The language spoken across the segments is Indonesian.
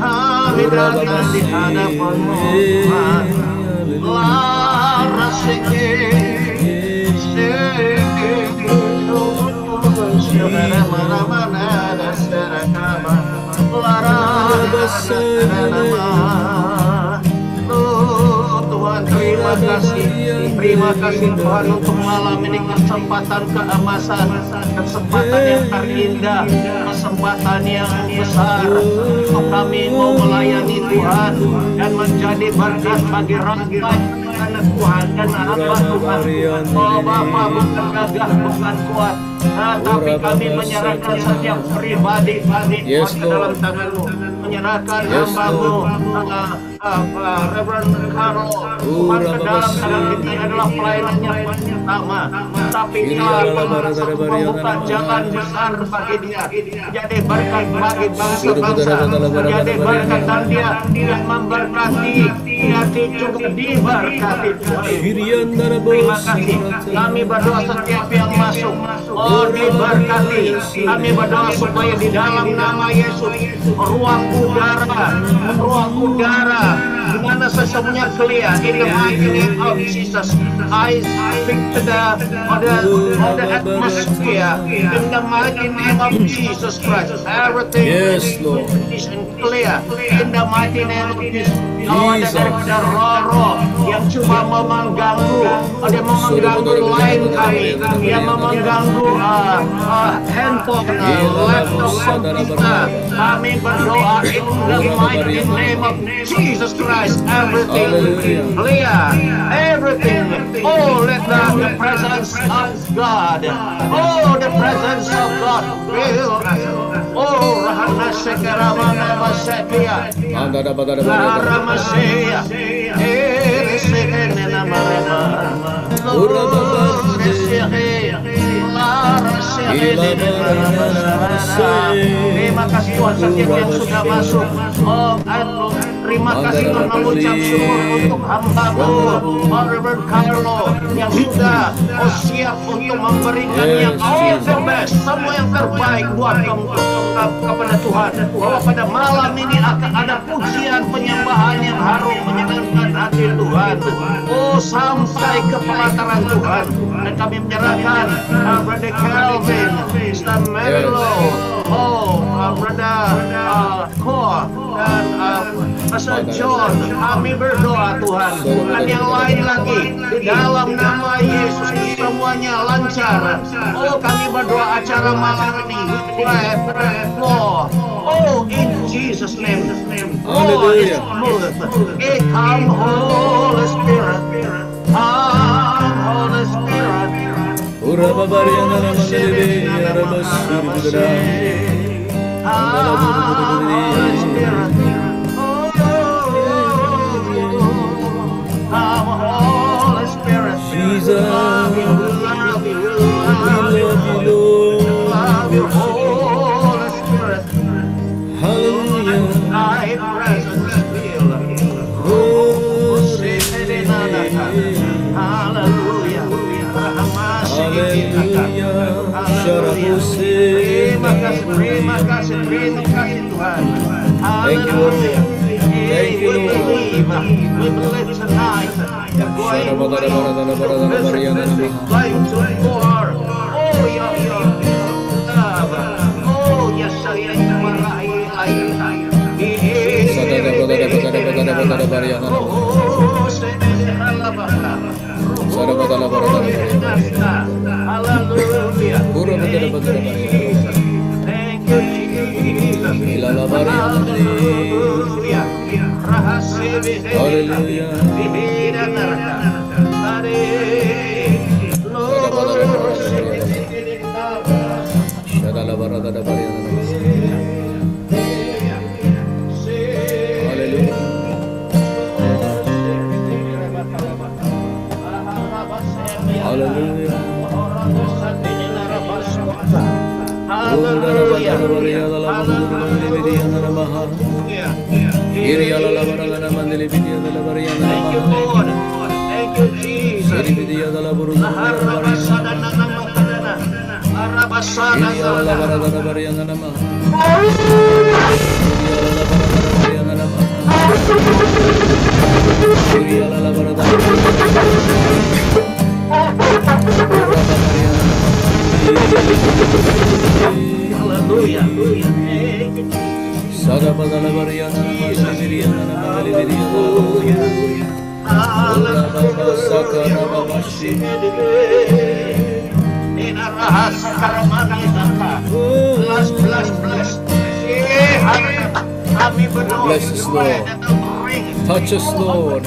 Kami datang di hadapan-Mu, Tuhan. Laras Tuhan, terima kasih Tuhan untuk malam ini, kesempatan keemasan, kesempatan yang terindah, kesempatan yang besar untuk kami mau melayani Tuhan dan menjadi berkat bagi rakyat anak Tuhan dan hamba Tuhan. Oh Bapa, bukan gagah, bukan kuat, tapi kami menyerahkan setiap pribadi kami ke dalam tangan-Mu, menyerahkan hamba-Mu Reverend Carlo Tuhan ke dalam tangan. Ini adalah pelayanannya pertama, tapi membuka jalan besar bagi dia, jadi berkat bagi bangsa-bangsa, jadi berkat, dan dia memberkati, dia juga diberkati Tuhan. Terima kasih. Kami berdoa setiap yang masuk, oh diberkati. Kami berdoa supaya di dalam nama Yesus ruang udara di mana sesungguhnya clear, in the mighty name of Jesus. I speak to the atmosphere in the mighty name of Jesus Christ. Everything is clear in the mighty name of Jesus. Kalau ada daripada roh-roh yang cuma mengganggu, ada mengganggu lain kami, yang mengganggu handphone, laptop kita, kami berdoa in the mighty name of Jesus Christ. Everything clear, everything. Oh, let the presence of God, oh, the presence of God fill us. Oh, Rahana Shekaramana Masekia, Rahana Masekia, Eresekenena Marema, terima kasih Tuhan setiap yang sudah masuk. Oh, terima kasih Tuhan, mengucap syukur untuk hamba-Mu Reverend Carlo yang sudah siap untuk memberikan yang all the best, semua yang terbaik buat kepada Tuhan. Bahwa pada malam ini akan ada pujian penyembahan yang harum menyenangkan hati Tuhan. Oh, sampai ke pelataran Tuhan. Dan kami menyerahkan Brother Calvin, Sister Merilo, Brother Koa, dan Pastor John. Kami berdoa Tuhan, dan yang lain lagi di dalam nama Yesus semuanya lancar. Oh, kami berdoa acara malam ini oh, in Jesus name. Oh, it's smooth. Come Holy Spirit, come Holy Spirit. Jesus, love you, Holy Spirit. Hallelujah. Thy presence fill. Hallelujah. Terima kasih Tuhan. Hallelujah. Thank you, Lord. We believe tonight you're going to visit going to pour. Oh, your love. Oh, yes, Hallelujah. Thank you, Jesus. Hallelujah. Hallelujah. Thank you, Lord. Thank you, Jesus. Hallelujah. Bless us, Lord. Touch us, Lord.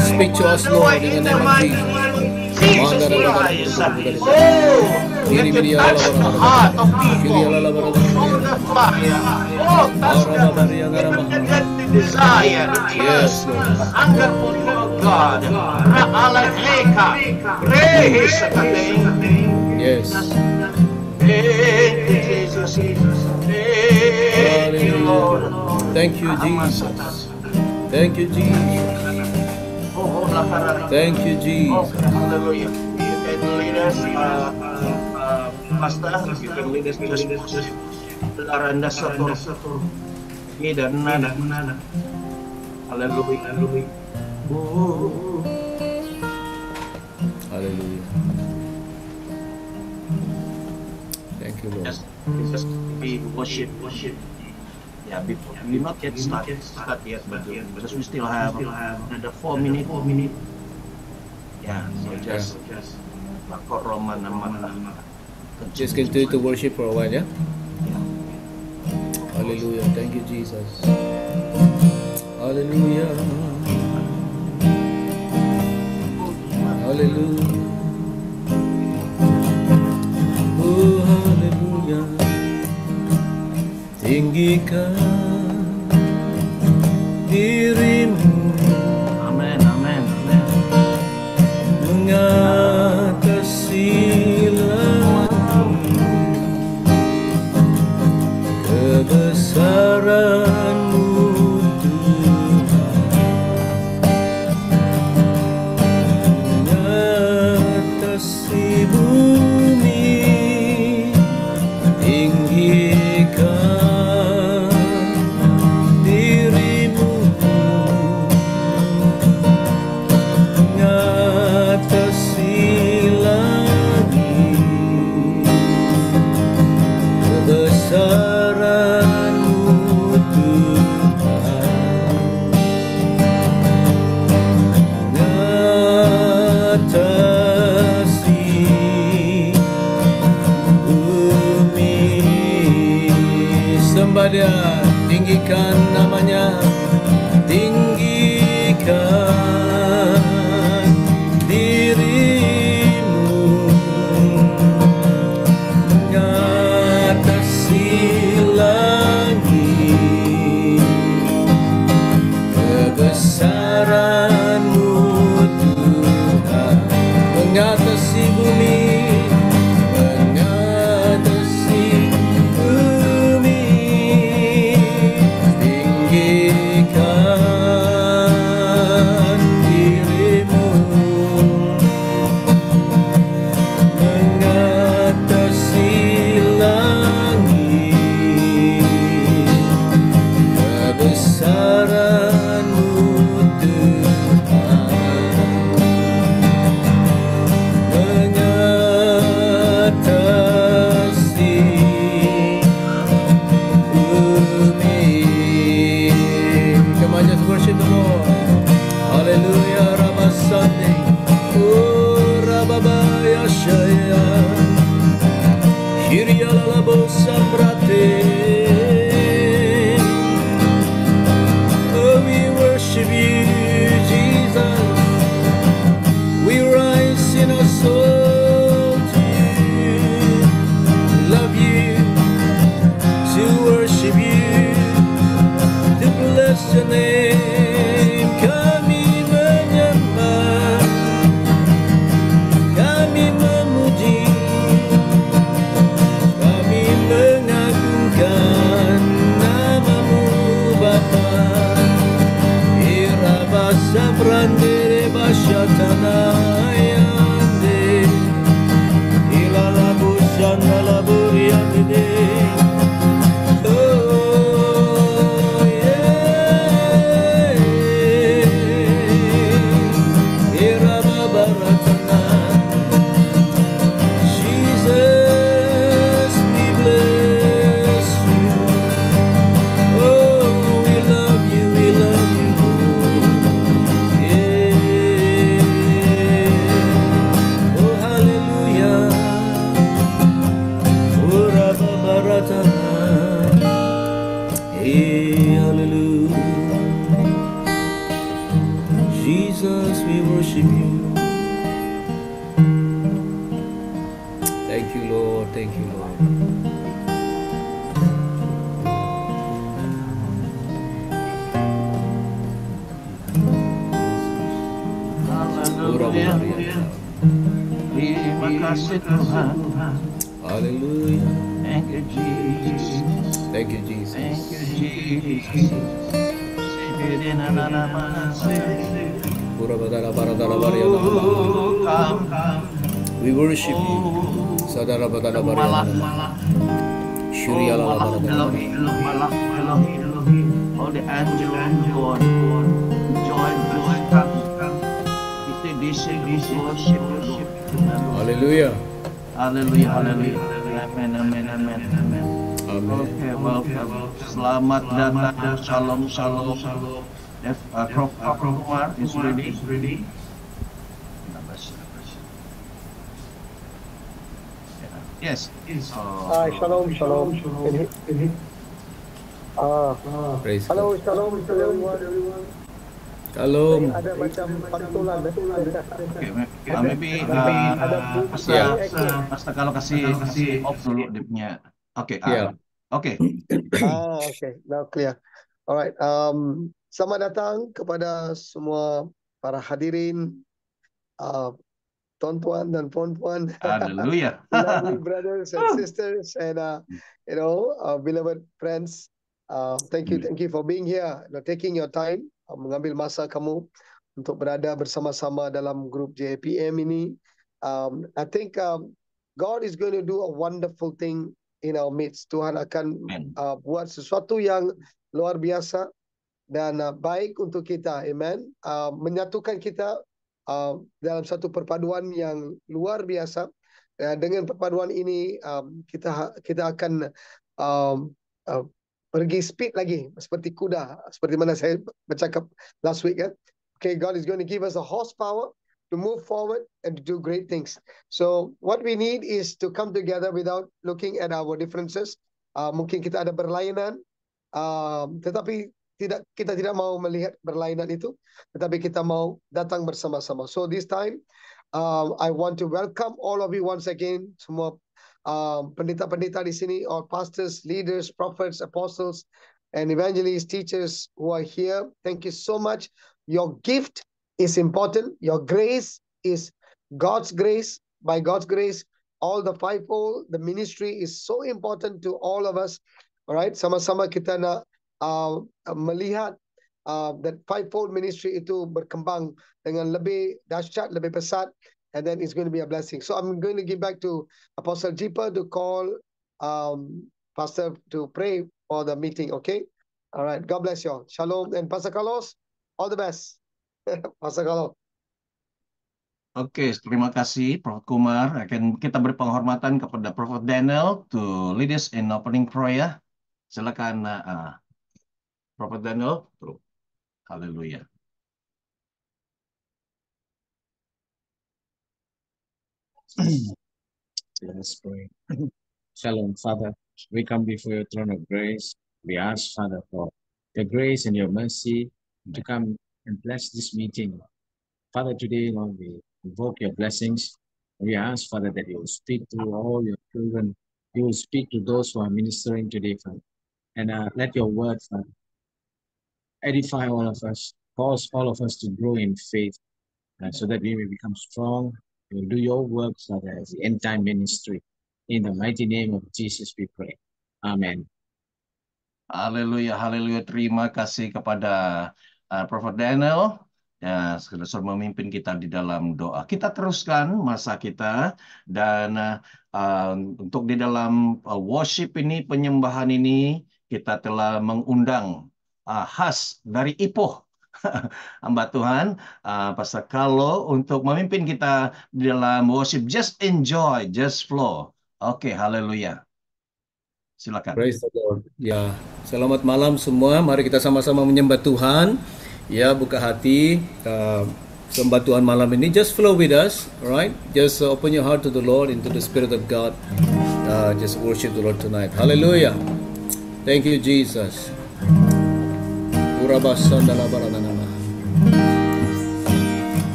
Speak to us, Lord, in the name of Jesus. Let it touch the heart of people. Show the fire. Oh, touch them. Let the desire, the thirst, the hunger for you, God. Ra'aleka. Yes. Thank you, Jesus. Thank you, Lord. Thank you, Jesus. Thank you, Jesus. Thank you, Jesus. Hallelujah. You can lead us, Pastor. You can lead us just Laranda Sator. Dan nada. Hallelujah. Hallelujah. Thank you, Lord. Just be worship. Yeah, before we not yet start yet, but because we still have another 4 minutes. Yeah, so just Roman Just continue to worship for a while, yeah? Hallelujah. Thank you, Jesus. Hallelujah. Hallelujah. Oh, hallelujah. Tinggikan dirimu. Amen. Mengatasi langit, kebesaran-Mu Tuhan, mengatasi bumi, tinggikan dirimu, mengatasi langit, kebesaran-Mu Tuhan, mengatasi bumi. Sembah Dia, tinggikan namanya, tinggikan dirimu, mengatasi langit, kebesaran-Mu Tuhan, mengatasi bumi, mengatasi bumi, tinggikan dirimu, mengatasi langit, kebesaran-Mu Tuhan, mengatasi worship you. Thank you, Lord. Thank you, Lord. Haleluya. Terima kasih Tuhan. Hallelujah. Thank you Jesus. Thank you, Jesus. Thank you Jesus. We worship you. Sadara badara bariyana. Shuri ala Elohim. All the angels God join come. This worship. Hallelujah. Hallelujah. Amen. Okay, welcome. Selamat datang. Shalom. Prof Kumar is ready. Yes. Shalom. Praise Hello, God. shalom everyone. Shalom. Ada macam pantulan. Okay, maybe Pastor kalau kasih off dulu dia punya. Okay. Yeah. Okay. Okay, now clear. Alright. Selamat datang kepada semua para hadirin, tuan-tuan dan puan-puan. Hallelujah. Lovely brothers and sisters, and beloved friends. Thank you for being here, taking your time, mengambil masa kamu untuk berada bersama-sama dalam grup JPM ini. I think God is going to do a wonderful thing in our midst. Tuhan akan buat sesuatu yang luar biasa dan baik untuk kita. Amen. Menyatukan kita dalam satu perpaduan yang luar biasa. Dengan perpaduan ini kita akan pergi speed lagi seperti kuda, seperti mana saya bercakap last week. Okay, God is going to give us a horsepower to move forward and to do great things. So what we need is to come together without looking at our differences. Mungkin kita ada berlainan, tetapi kita tidak mau melihat berlainan itu, tetapi kita mau datang bersama-sama. So this time, I want to welcome all of you once again, semua pendeta-pendeta di sini, all pastors, leaders, prophets, apostles, and evangelists, teachers who are here. Thank you so much. Your gift is important. Your grace is God's grace. By God's grace, all the fivefold, the ministry is so important to all of us. All right, sama-sama kita nak melihat that fivefold ministry itu berkembang dengan lebih dahsyat, lebih pesat, and then it's going to be a blessing. So I'm going to give back to Apostle Jipa to call Pastor to pray for the meeting. Okay, all right. God bless you all. Shalom, and Pastor Carlos, all the best. Pastor Carlos. Oke, terima kasih Prof Kumar. Kita beri penghormatan kepada Prof Daniel to lead us in opening prayer. Silakan Prof Daniel. Haleluya. Let us pray. Shalom, Father. We come before your throne of grace. We ask, Father, for your grace and your mercy to come and bless this meeting. Father, today, Lord, we invoke your blessings. We ask, Father, that you will speak to all your children. You will speak to those who are ministering today, Father. And let your word, Father, edify all of us, cause all of us to grow in faith, so that we may become strong. We will do your works, Father, as the end-time ministry. In the mighty name of Jesus we pray. Amen. Haleluya, haleluya. Terima kasih kepada Prophet Daniel. Ya, sudah memimpin kita di dalam doa. Kita teruskan masa kita, dan untuk di dalam worship ini, penyembahan ini, kita telah mengundang khas dari Ipoh, hamba Tuhan, Pastor Carlo, untuk memimpin kita di dalam worship. Just enjoy, just flow. Oke, haleluya. Silakan. Praise the Lord. Ya, selamat malam semua. Mari kita sama-sama menyembah Tuhan. Ya, buka hati. Sembah Tuhan malam ini. Just flow with us, alright? Just open your heart to the Lord, into the Spirit of God. Just worship the Lord tonight. Hallelujah. Thank you, Jesus.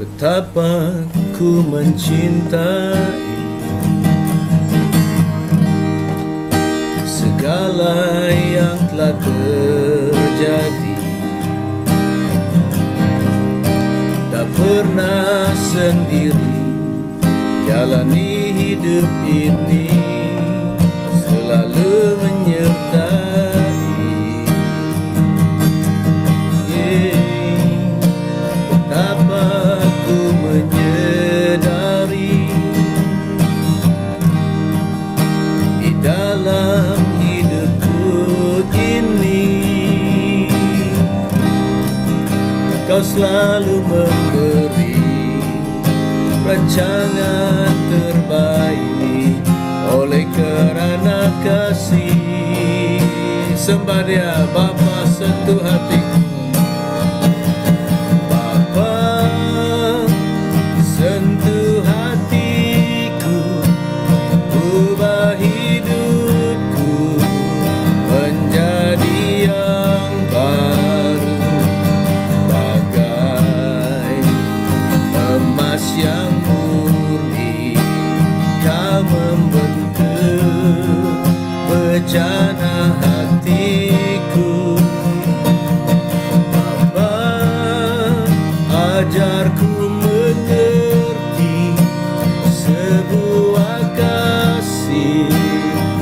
betapa ku mencintai segala yang telah terjadi. Tak pernah sendiri jalani hidup ini, selalu menyertai. Betapa ku menyadari di dalam hidupku ini Kau selalu memberi rancangan terbaik. Oleh kerana kasih, sembah Dia Bapa, sentuh hatiku. Bapa, sentuh hatiku, ubah hidupku menjadi yang baru, bagai emas yang murni. Kau membentuk bejana hatiku. Bapa, ajarku mengerti sebuah kasih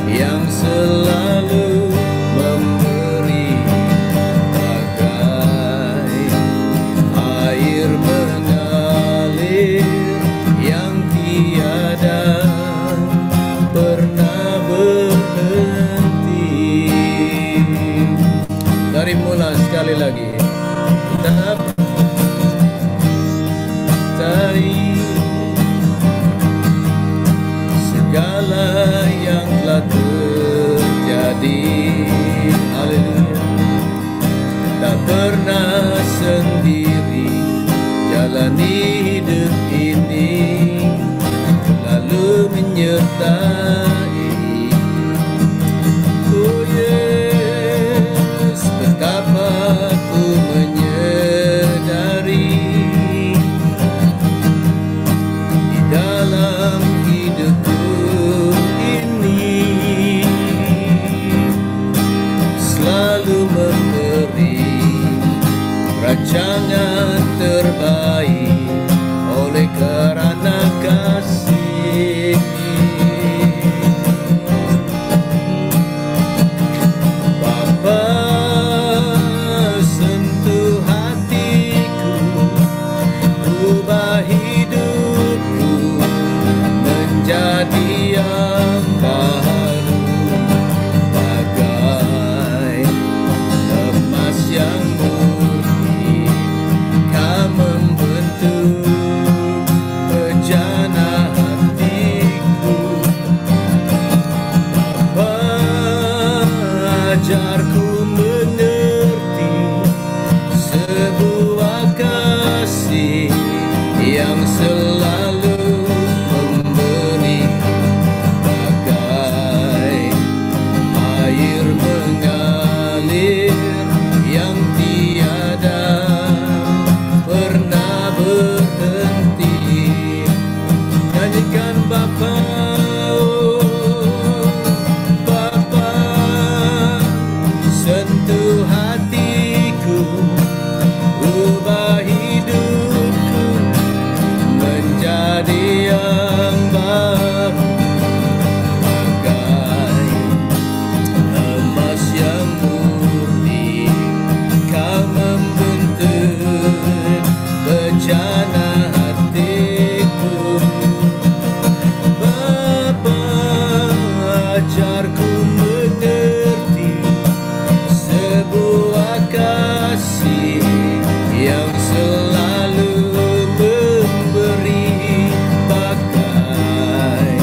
yang selalu memberi, bagai air mengalir yang tiada pernah berhenti. Dari mula sekali lagi. Tetap dari segala yang telah terjadi. Haleluya. Tak pernah sendiri jalani hidup ini, lalu menyertai. Oh yes, betapa ku menyadari di dalam hidupku ini selalu memberi rancangan terbaik. Oleh kerana kasih, Bapa, sentuh hatiku, ubah hidupku menjadi yang baru, bagai emas yang murni. Kau membentuk bejana hatiku. Bapa, ajarku mengerti sebuah kasih yang selalu memberi, bagai air mengalir yang tiada pernah berhenti. Nyanyikan Bapa, oh Bapa, sentuh hatiku, ubah hidupku menjadi yang baru, bagai emas yang murni. Kau membentuk bejana hatiku. Bapa, ajarku mengerti sebuah kasih yang selalu memberi, bagai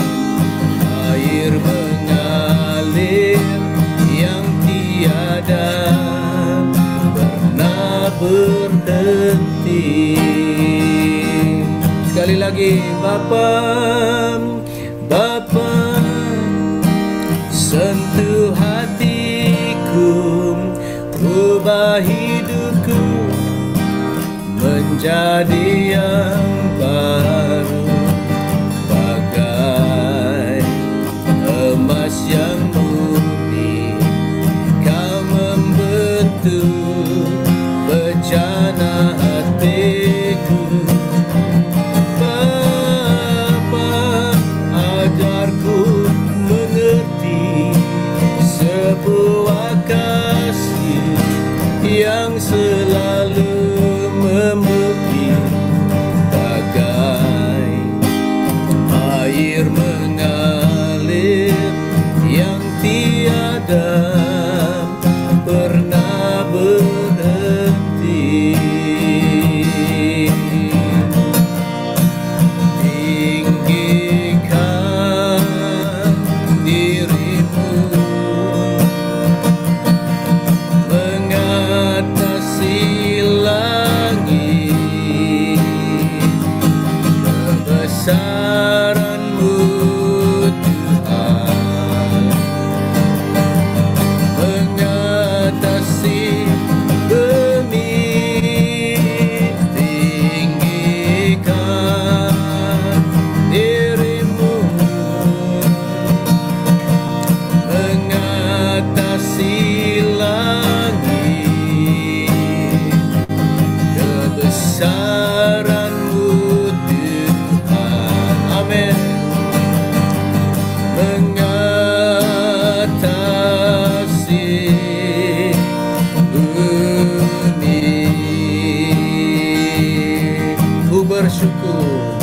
air mengalir yang tiada pernah berhenti. Sekali lagi, Bapa, Bapa, sentuh hatiku, ubah hidupku menjadi menjadi yang baru, bagai emas yang murni. Kau membentuk bejana hatiku, Bapa, ajarku mengerti sebuah kasih yang selalu memenuhi, bagai air mengalir yang tiada pernah berhenti. Tinggikan dirimu mengatasi langit, kebesaran-Mu Tuhan mengatasi bumi. Tinggikan dirimu mengatasi langit, kebesaran-Mu Tuhan, amin, mengatasi bumi. Ku bersyukur,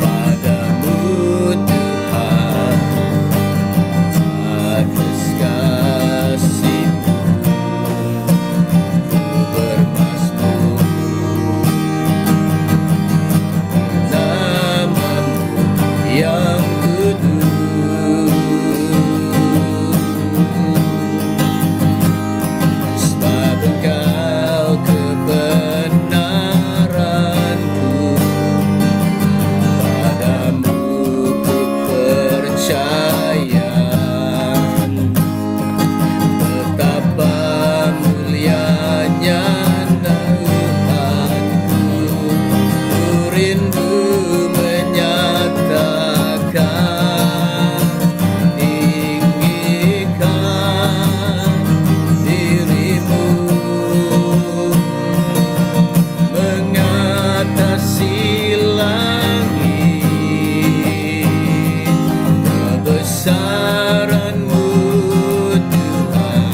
padamu Tuhan atas kasih-Mu. Ku bermazmur nama-Mu yang kudus, sebab Engkau kebenaranku. Padamu ku percaya, betapa mulianya Tuhanku. Ku rindu menyatakan, tinggikan dirimu mengatasi langit, kebesaran-Mu Tuhan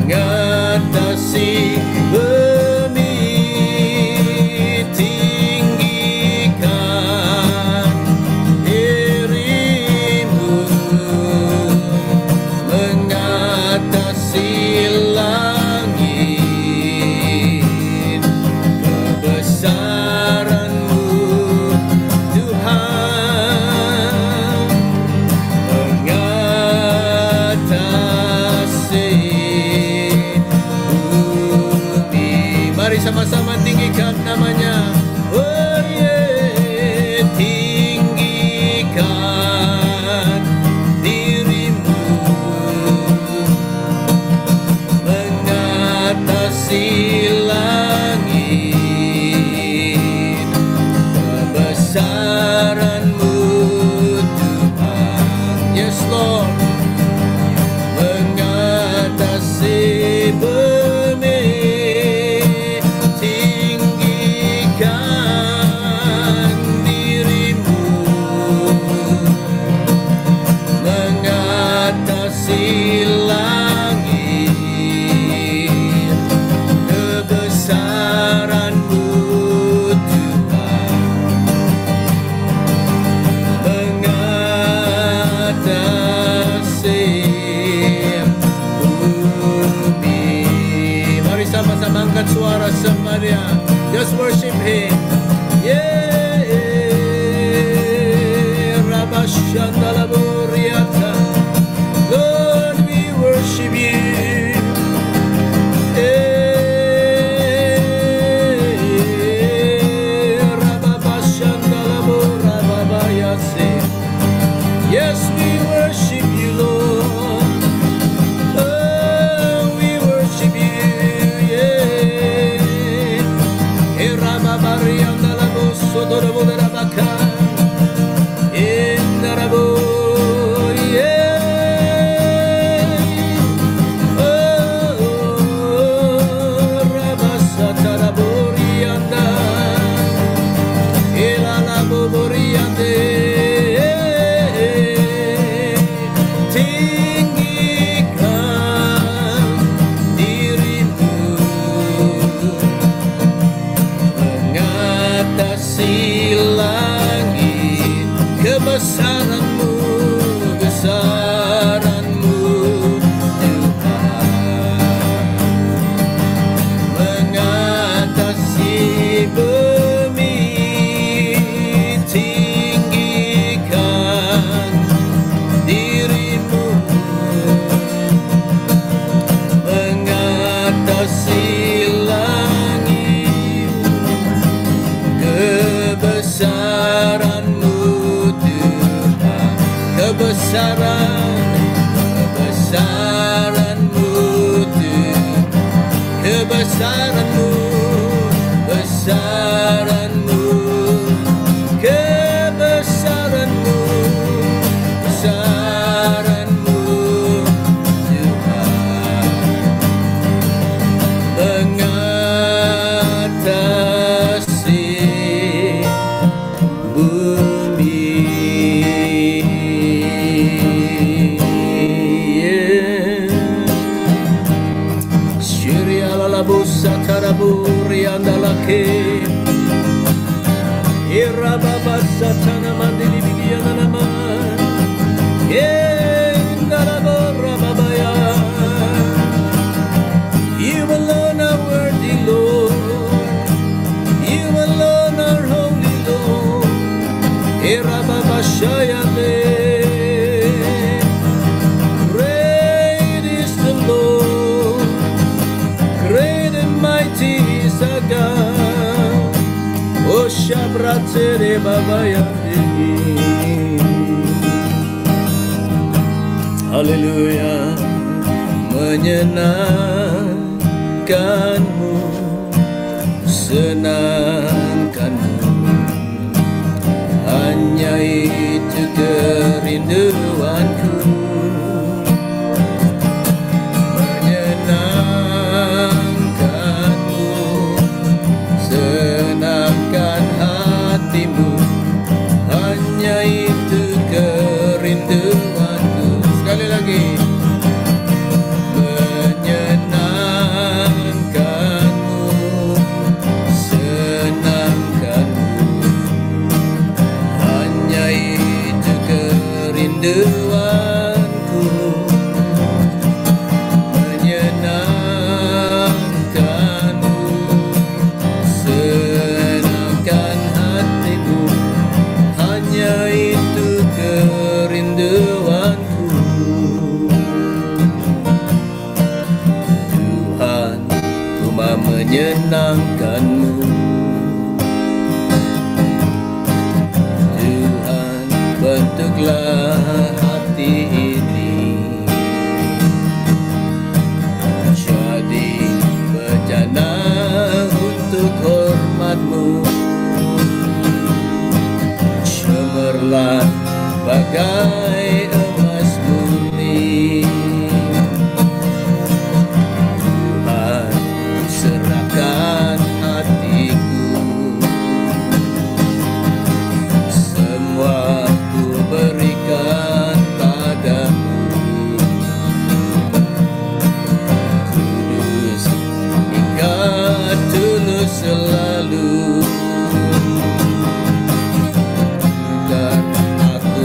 mengatasi bumi. Tinggikan dirimu mengatasi langit, kebesaran-Mu Tuhan mengatasi bumi. Mari sama-sama tinggikan namanya. Oh yeah, tinggikan dirimu mengatasi langit, kebesaran-Mu Tuhan. Yes Lord, mengatasi bumi. Tinggikan dirimu mengatasi langit, kebesaran-Mu Tuhan mengatasi bumi. Mari sama-sama angkat suara sembah Dia. Just worship Him. Yeah, Rabashandalaburiata. Lord, we worship You. Rababashandalaburababa. Yes, we worship You, Lord. Haleluya, menyenangkanmu, senangkanmu, hanya itu kerinduanku. Menyenangkanmu, senangkan hatimu, hanya itu kerinduanku. Sekali lagi. Menyenangkanmu, senangkanmu, hanya itu kerinduanku. Menyenangkanmu, senangkan hatimu, hanya itu kerinduanku. Tuhan, ku mau menyenangkanmu. Tuhan, bentuklah hati ini jadi bejana untuk hormat-Mu. Cemerlang bagai emas murni. Tuhan, serahkan hatiku, semua ku berikan padamu. Kudus, ingat tulus selalu. Agar aku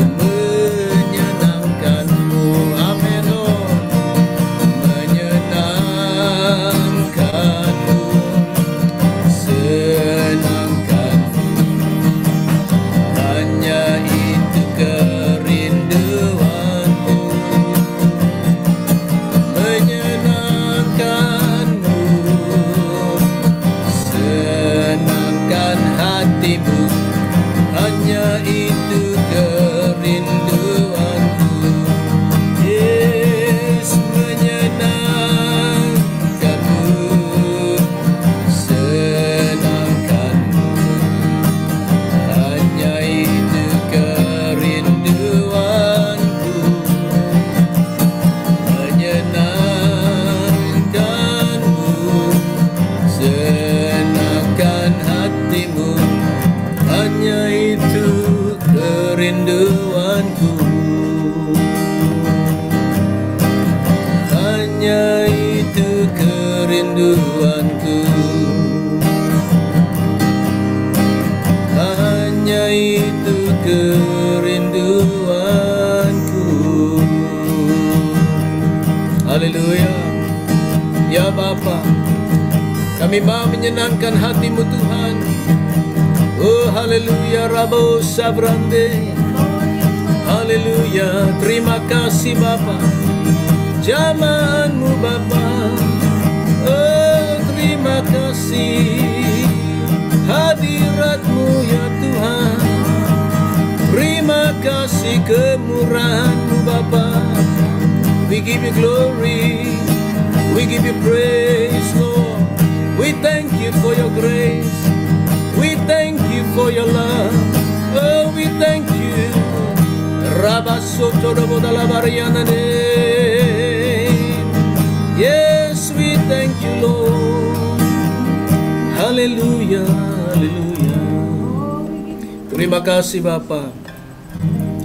kerinduanku. Hanya itu kerinduanku. Hanya itu kerinduanku. Haleluya. Ya Bapa, kami mau menyenangkan hati-Mu Tuhan. Oh haleluya, Rabo Sabrande. Haleluya, terima kasih Bapa. Jaman-Mu Bapa. Oh terima kasih. Hadirat-Mu ya Tuhan. Terima kasih kemurahan-Mu Bapa. We give You glory. We give You praise, Lord. We thank You for Your grace. We thank You for Your love. Oh, we thank You. Yes, we thank You, Lord. Haleluya, haleluya. Terima kasih Bapa.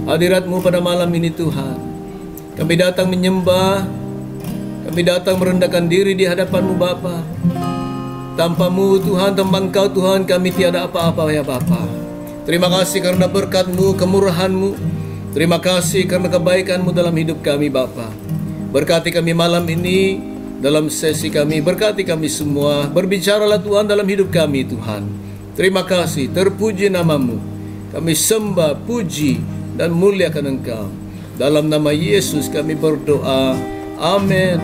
Hadirat-Mu pada malam ini Tuhan. Kami datang menyembah. Kami datang merendahkan diri di hadapan-Mu Bapa. Tanpa-Mu Tuhan, tanpa Engkau Tuhan, kami tiada apa-apa ya Bapa. Terima kasih karena berkat-Mu, kemurahan-Mu. Terima kasih karena kebaikan-Mu dalam hidup kami Bapa. Berkati kami malam ini dalam sesi kami. Berkati kami semua. Berbicaralah Tuhan dalam hidup kami Tuhan. Terima kasih, terpuji nama-Mu. Kami sembah, puji, dan muliakan Engkau. Dalam nama Yesus kami berdoa. Amin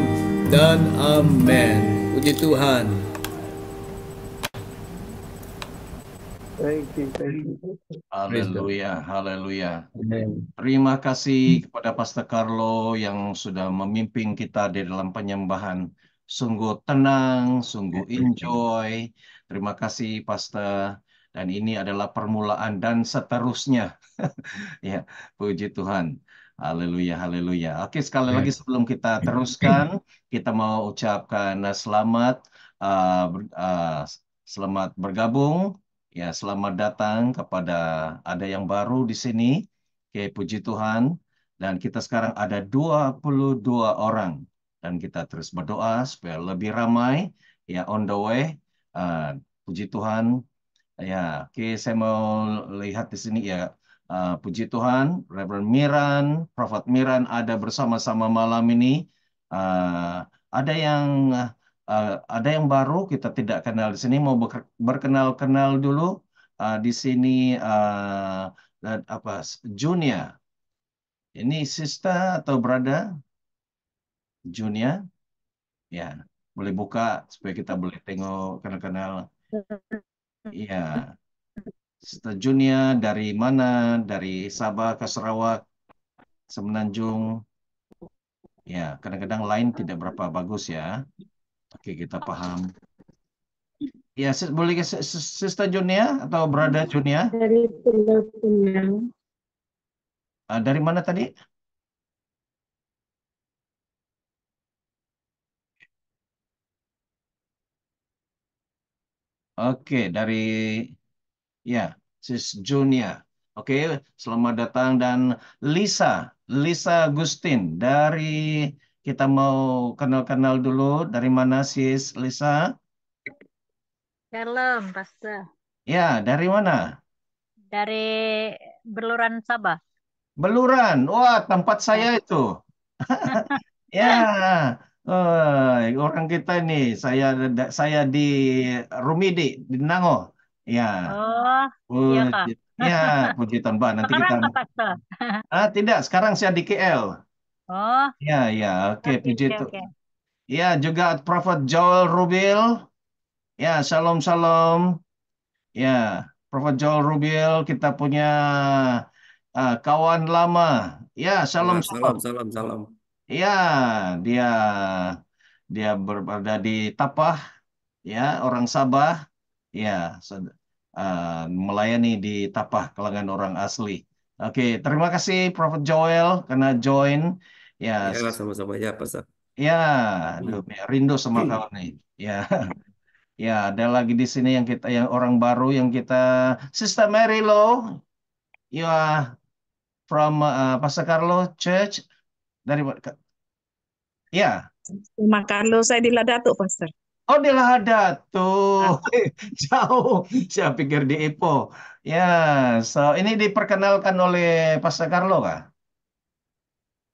dan amin. Puji Tuhan. Thank you, thank you. Haleluya, haleluya. Amen. Terima kasih kepada Pastor Carlo yang sudah memimpin kita di dalam penyembahan. Sungguh tenang, sungguh enjoy. Terima kasih Pastor. Dan ini adalah permulaan dan seterusnya. Ya, puji Tuhan. Haleluya, haleluya. Oke, sekali lagi sebelum kita teruskan, kita mau ucapkan selamat bergabung. Ya, selamat datang kepada ada yang baru di sini. Oke, puji Tuhan. Dan kita sekarang ada 22 orang. Dan kita terus berdoa supaya lebih ramai. Ya, on the way. Puji Tuhan. Ya, oke, saya mau lihat di sini ya. Puji Tuhan, Reverend Miran, Prophet Miran ada bersama-sama malam ini. Ada yang baru kita tidak kenal di sini. Mau berkenal-kenal dulu. Di sini Junia. Ini sister atau brother? Junia. Ya, boleh buka supaya kita boleh tengok kenal-kenal. Iya. Sister Junia dari mana? Dari Sabah ke Sarawak, Semenanjung. Ya, kadang-kadang lain tidak berapa bagus ya. Oke, kita paham. Ya, boleh ke Sister Junia atau Brother Junia? Dari Pulau Pinang. Dari mana tadi? Oke, dari ya, Sis Junia. Oke, selamat datang dan Lisa Agustin dari kita mau kenal-kenal dulu dari mana Sis Lisa? Shalom, Pastor. Ya, dari mana? Dari Beluran Sabah. Beluran. Wah, tempat saya itu. Ya, orang kita ini, saya di Rumidi di Nango. Ya, Oh, iya Kak. ya, puji Tuhan, Pak. Nanti kita. Sekarang Kak Pastor. Tidak, sekarang saya di KL. Oh, Ya, ya, oke, oke, puji oke, Tuhan. oke. Ya, juga Prophet Joel Rubil. Ya, shalom, shalom. Ya, Prophet Joel Rubil, kita punya kawan lama. Ya, shalom, Ya, shalom. salam. Ya, dia dia berada di Tapah, ya, orang Sabah, ya, melayani di Tapah, kalangan orang asli. Oke, terima kasih Prophet Joel karena join. Ya, Ya, sama-sama ya, Pastor. ya, aduh, rindu sama kawan nih. Ya, ya, ada lagi di sini yang orang baru yang kita, Sister Mary Lo, ya, from Pastor Carlo Church dari ya. Sama Carlo saya di Ladatuk, Pastor. Oh, di Lahada tuh. Jauh. Saya pikir di Ipo. Ya, so ini diperkenalkan oleh Pastor Carlo kah?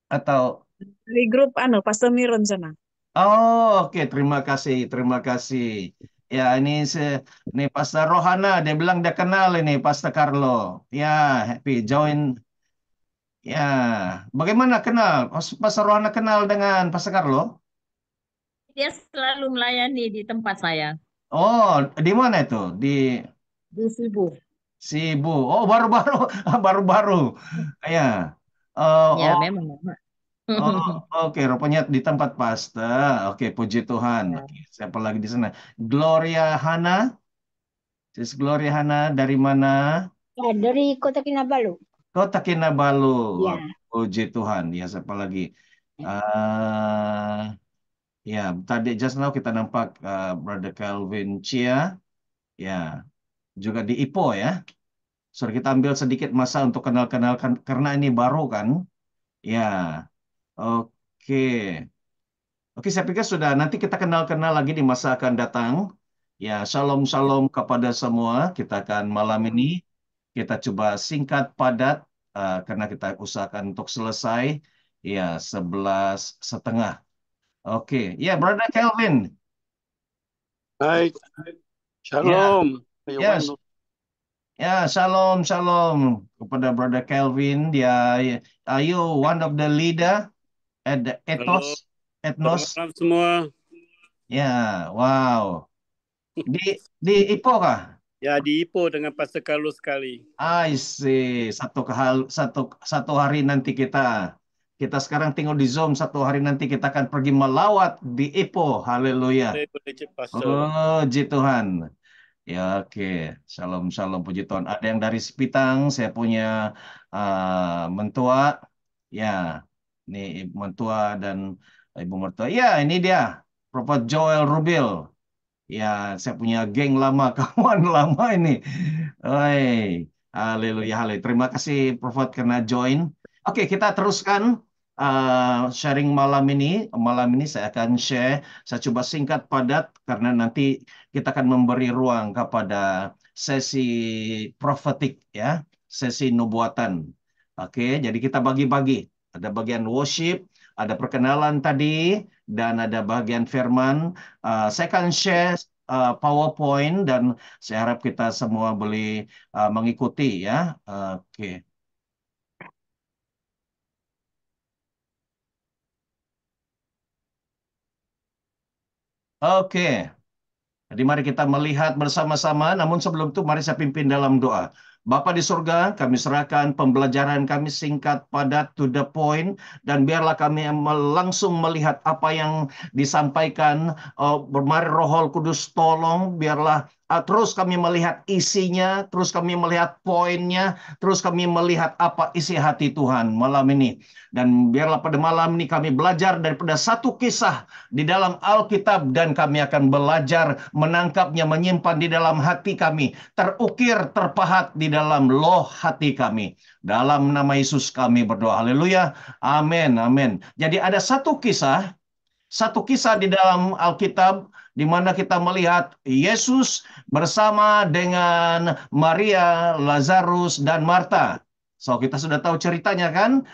Atau Dari grup Pastor Miron sana. oh, oke, terima kasih, terima kasih. Ya, ini Pastor Rohana, dia bilang dia kenal ini Pastor Carlo. Ya, happy join. Ya, bagaimana kenal? Pastor Rohana kenal dengan Pastor Carlo? Dia selalu melayani di tempat saya. Oh, di mana itu? Di Di Sibu. Sibu. Oh, baru-baru, baru-baru. Ya. Oh, Ya, oh, memang. oh, oke, rupanya di tempat pastor. Oke, puji Tuhan. Ya. Oke, siapa lagi di sana? Gloria Hana. Sis Gloria Hana dari mana? Ya, dari Kota Kinabalu. Kota Kinabalu. Ya. Wah, puji Tuhan. Ya, siapa lagi? eh ya, tadi just now kita nampak Brother Calvin Chia. Ya, juga di Ipo ya. Sudah kita ambil sedikit masa untuk kenal-kenalkan karena ini baru kan. Ya, oke. Oke, saya pikir sudah. Nanti kita kenal-kenal lagi di masa akan datang. Ya, shalom-shalom kepada semua. Kita akan malam ini kita coba singkat padat karena kita usahakan untuk selesai. Ya, 11:30. Oke, ya, Brother Kelvin. Baik, Ya, shalom. ya, ya, shalom kepada Brother Kelvin. Dia, are you one of the leader at the Halo, Ethnos? selamat malam semua. Ya, wow. Di Ipo kah? Ya, di Ipo dengan Pastor Carlos sekali. I see. Satu hari nanti kita sekarang tinggal di Zoom. Satu hari nanti kita akan pergi melawat di Ipo. Haleluya. Boleh Pastor. Oh, puji Tuhan. Ya, oke. Shalom, shalom, puji Tuhan. Ada yang dari Sepitang, saya punya mentua. Ya, ini mentua dan ibu mertua. Ya, ini dia, Prophet Joel Rubil. Ya, saya punya geng lama, kawan lama ini. Oi, haleluya, haleluya. Terima kasih, Prophet, karena join. Oke, kita teruskan sharing malam ini. Malam ini saya akan share. Saya coba singkat padat karena nanti kita akan memberi ruang kepada sesi prophetik, ya, sesi nubuatan. Oke, jadi kita bagi-bagi. Ada bagian worship, ada perkenalan tadi, dan ada bagian firman. Saya akan share PowerPoint dan saya harap kita semua boleh mengikuti ya. Oke. Oke. Jadi mari kita melihat bersama-sama, namun sebelum itu mari saya pimpin dalam doa. Bapa di surga, kami serahkan pembelajaran kami singkat, padat, to the point, dan biarlah kami langsung melihat apa yang disampaikan. Mari Roh Kudus tolong, biarlah terus kami melihat isinya, terus kami melihat poinnya, terus kami melihat apa isi hati Tuhan malam ini. Dan biarlah pada malam ini kami belajar daripada satu kisah di dalam Alkitab dan kami akan belajar menangkapnya, menyimpan di dalam hati kami, terukir, terpahat di dalam loh hati kami. Dalam nama Yesus kami berdoa. Haleluya. Amin. Amin. Jadi ada satu kisah di dalam Alkitab di mana kita melihat Yesus bersama dengan Maria, Lazarus, dan Marta. So, kita sudah tahu ceritanya kan?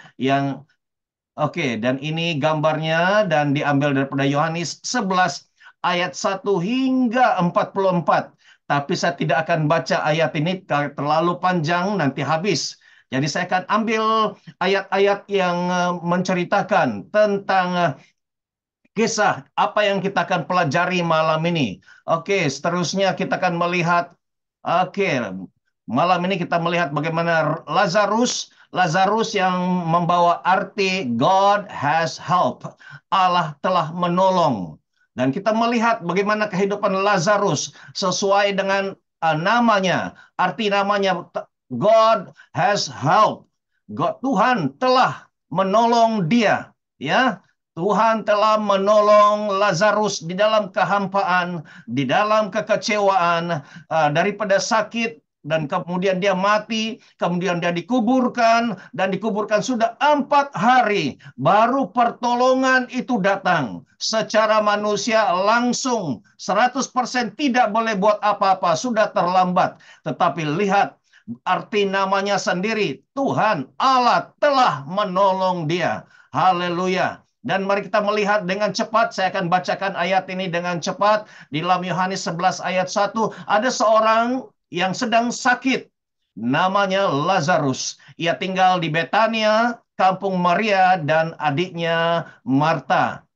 Oke, dan ini gambarnya dan diambil daripada Yohanes 11 ayat 1 hingga 44. Tapi saya tidak akan baca ayat ini terlalu panjang, nanti habis. Jadi saya akan ambil ayat-ayat yang menceritakan tentang kisah apa yang kita akan pelajari malam ini. Oke, seterusnya kita akan melihat, oke, malam ini kita melihat bagaimana Lazarus yang membawa arti God has help. Allah telah menolong. Dan kita melihat bagaimana kehidupan Lazarus sesuai dengan namanya. Arti namanya God has help. Tuhan telah menolong dia. Ya, Tuhan telah menolong Lazarus di dalam kehampaan, di dalam kekecewaan, daripada sakit, dan kemudian dia mati, kemudian dia dikuburkan, dan dikuburkan sudah 4 hari. Baru pertolongan itu datang. Secara manusia langsung, 100% tidak boleh buat apa-apa, sudah terlambat. Tetapi lihat, arti namanya sendiri, Tuhan Allah telah menolong dia. Haleluya. Dan mari kita melihat dengan cepat, saya akan bacakan ayat ini dengan cepat. Di dalam Yohanes 11 ayat 1, ada seorang yang sedang sakit, namanya Lazarus. Ia tinggal di Betania, kampung Maria dan adiknya Marta.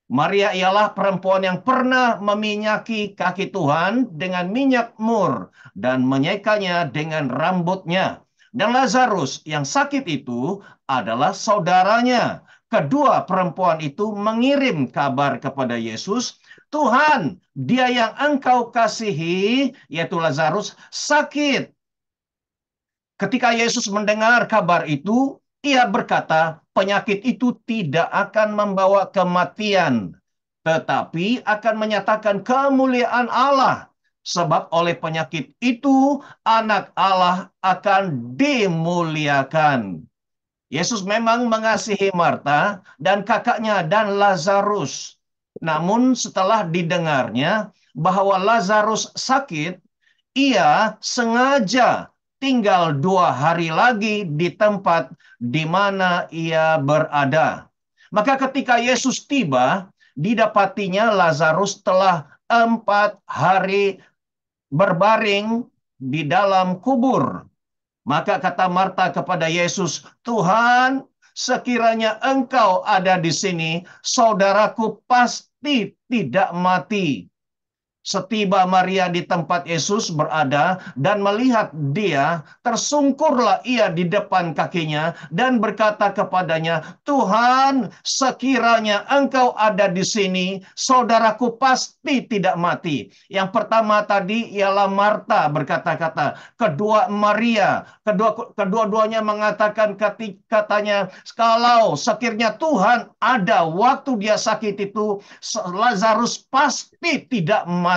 Maria ialah perempuan yang pernah meminyaki kaki Tuhan dengan minyak mur dan menyaikanya dengan rambutnya. Dan Lazarus yang sakit itu adalah saudaranya. Kedua perempuan itu mengirim kabar kepada Yesus, Tuhan, dia yang engkau kasihi, yaitu Lazarus, sakit. Ketika Yesus mendengar kabar itu, ia berkata, penyakit itu tidak akan membawa kematian, tetapi akan menyatakan kemuliaan Allah. Sebab oleh penyakit itu, anak Allah akan dimuliakan. Yesus memang mengasihi Marta dan kakaknya dan Lazarus. Namun setelah didengarnya bahwa Lazarus sakit, ia sengaja tinggal 2 hari lagi di tempat di mana ia berada. Maka ketika Yesus tiba, didapatinya Lazarus telah 4 hari berbaring di dalam kubur. Maka kata Marta kepada Yesus, Tuhan, sekiranya engkau ada di sini, saudaraku pasti tidak mati. Setiba Maria di tempat Yesus berada dan melihat dia, tersungkurlah ia di depan kakinya dan berkata kepadanya, Tuhan, sekiranya engkau ada di sini, saudaraku pasti tidak mati. Yang pertama tadi ialah Marta berkata-kata, kedua Maria, kedua-duanya mengatakan katanya, kalau sekiranya Tuhan ada waktu dia sakit itu, Lazarus pasti tidak mati.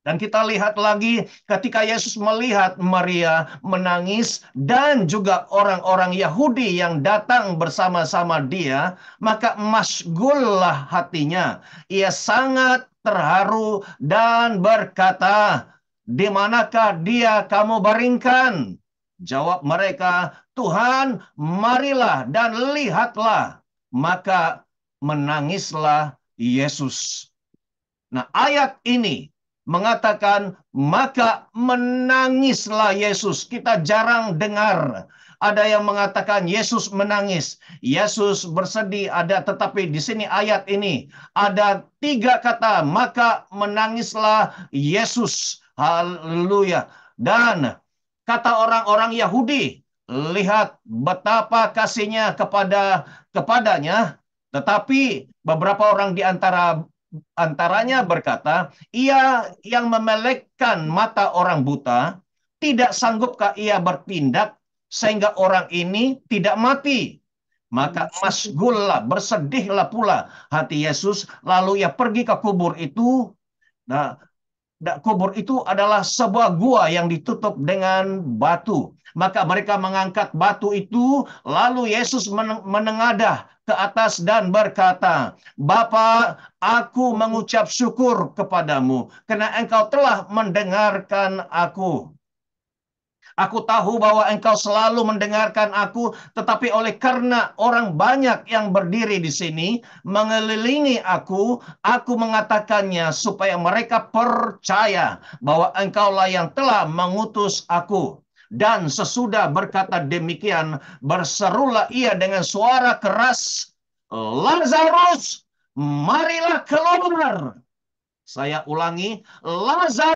Dan kita lihat lagi ketika Yesus melihat Maria menangis dan juga orang-orang Yahudi yang datang bersama-sama dia, maka masgullah hatinya. Ia sangat terharu dan berkata, di manakah dia kamu baringkan? Jawab mereka, Tuhan, marilah dan lihatlah. Maka menangislah Yesus. Nah, ayat ini mengatakan, maka menangislah Yesus. Kita jarang dengar ada yang mengatakan Yesus menangis, Yesus bersedih, ada, tetapi di sini ayat ini ada 3 kata, maka menangislah Yesus. Haleluya. Dan kata orang-orang Yahudi, lihat betapa kasihnya kepadanya, tetapi beberapa orang di antaranya berkata, ia yang memelekkan mata orang buta, tidak sanggupkah ia bertindak sehingga orang ini tidak mati? Maka masgullah, bersedihlah pula hati Yesus, lalu ia pergi ke kubur itu. Nah, kubur itu adalah sebuah gua yang ditutup dengan batu. Maka mereka mengangkat batu itu, lalu Yesus menengadah ke atas dan berkata, Bapa, aku mengucap syukur kepadamu, karena engkau telah mendengarkan aku. Aku tahu bahwa engkau selalu mendengarkan aku, tetapi oleh karena orang banyak yang berdiri di sini, mengelilingi aku mengatakannya supaya mereka percaya bahwa engkaulah yang telah mengutus aku. Dan sesudah berkata demikian, berserulah ia dengan suara keras, Lazarus, marilah keluar. Saya ulangi, Lazarus.